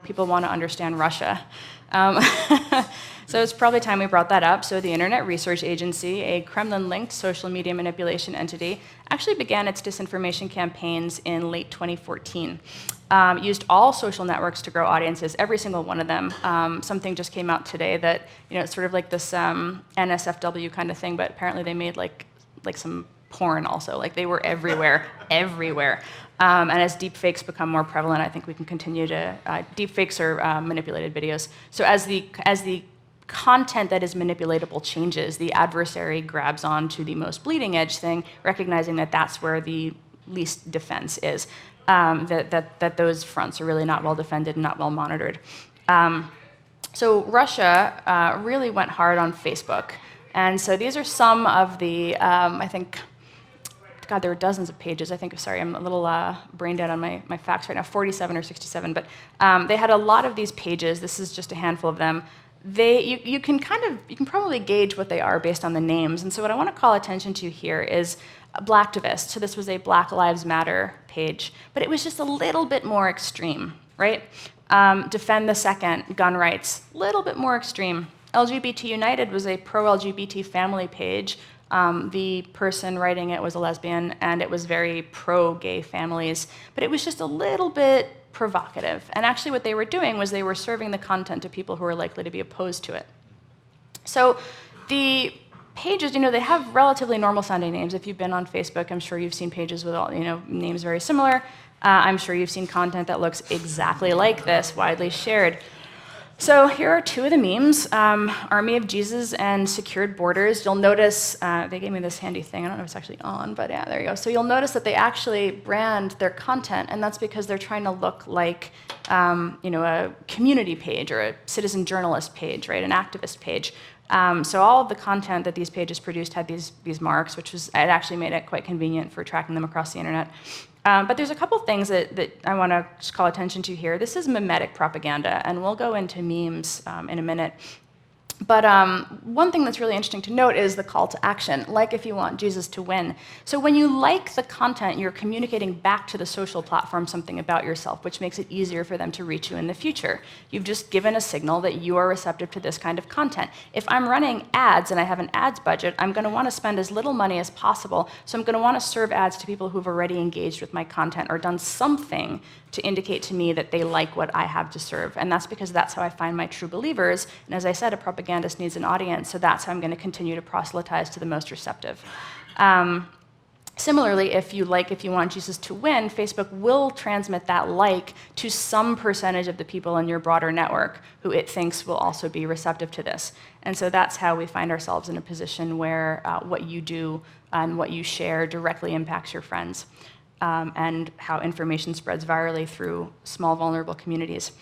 people want to understand Russia. So it's probably time we brought that up. So the Internet Research Agency, a Kremlin-linked social media manipulation entity, actually began its disinformation campaigns in late 2014. Used all social networks to grow audiences, every single one of them. Something just came out today that, it's sort of like this NSFW kind of thing, but apparently they made like some porn also. Like they were everywhere, everywhere. And as deepfakes become more prevalent, I think we can continue to, deepfakes are manipulated videos. So as the content that is manipulatable changes, the adversary grabs on to the most bleeding edge thing, recognizing that that's where the least defense is, that those fronts are really not well defended and not well monitored. So Russia really went hard on Facebook. And so these are some of the, I think, God, there were dozens of pages. I think, sorry, I'm a little brain dead on my facts right now, 47 or 67. But they had a lot of these pages. This is just a handful of them. You can probably gauge what they are based on the names. And so what I want to call attention to here is Blacktivist. So this was a Black Lives Matter page, but it was just a little bit more extreme, right? Defend the Second, gun rights, a little bit more extreme. LGBT United was a pro-LGBT family page. The person writing it was a lesbian, and it was very pro-gay families, but it was just a little bit provocative. And actually what they were doing was they were serving the content to people who were likely to be opposed to it. So the pages, they have relatively normal sounding names. If you've been on Facebook, I'm sure you've seen pages with all, names very similar. I'm sure you've seen content that looks exactly like this, widely shared. So here are two of the memes, Army of Jesus and Secured Borders. You'll notice, they gave me this handy thing. I don't know if it's actually on, but yeah, there you go. So you'll notice that they actually brand their content, and that's because they're trying to look like a community page or a citizen journalist page, right, an activist page. So all of the content that these pages produced had these marks, it actually made it quite convenient for tracking them across the internet. But there's a couple things that I want to just call attention to here. This is mimetic propaganda, and we'll go into memes in a minute. But one thing that's really interesting to note is the call to action, like if you want Jesus to win. So when you like the content, you're communicating back to the social platform something about yourself, which makes it easier for them to reach you in the future. You've just given a signal that you are receptive to this kind of content. If I'm running ads and I have an ads budget, I'm going to want to spend as little money as possible, so I'm going to want to serve ads to people who've already engaged with my content or done something to indicate to me that they like what I have to serve. And that's because that's how I find my true believers. And as I said, a propagandist needs an audience, so that's how I'm going to continue to proselytize to the most receptive. Similarly, if you want Jesus to win, Facebook will transmit that like to some percentage of the people in your broader network who it thinks will also be receptive to this. And so that's how we find ourselves in a position where what you do and what you share directly impacts your friends. And how information spreads virally through small, vulnerable communities.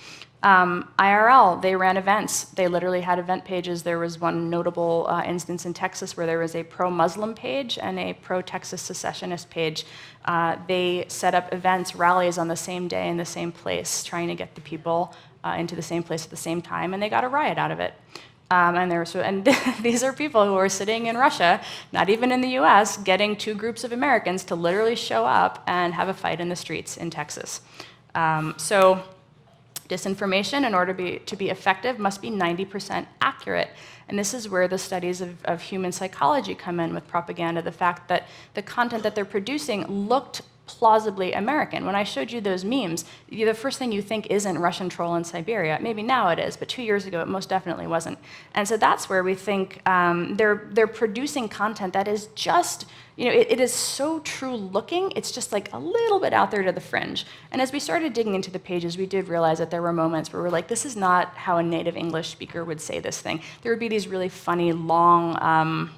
IRL, they ran events. They literally had event pages. There was one notable instance in Texas where there was a pro-Muslim page and a pro-Texas secessionist page. They set up events, rallies on the same day in the same place, trying to get the people into the same place at the same time, and they got a riot out of it. And these are people who are sitting in Russia, not even in the US, getting two groups of Americans to literally show up and have a fight in the streets in Texas. So disinformation, in order to be effective, must be 90% accurate. And this is where the studies of human psychology come in with propaganda, the fact that the content that they're producing looked plausibly American. When I showed you those memes, the first thing you think isn't Russian troll in Siberia. Maybe now it is, but 2 years ago it most definitely wasn't. And so that's where we think they're producing content that is just, it is so true looking, it's just like a little bit out there to the fringe. And as we started digging into the pages, we did realize that there were moments where we're like, this is not how a native English speaker would say this thing. There would be these really funny, long,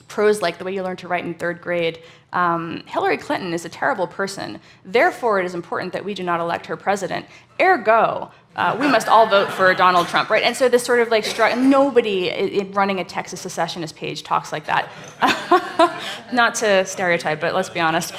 prose like the way you learn to write in 3rd grade. Hillary Clinton is a terrible person. Therefore, it is important that we do not elect her president. Ergo, we must all vote for Donald Trump, right? And so this sort of like nobody running a Texas secessionist page talks like that. Not to stereotype, but let's be honest.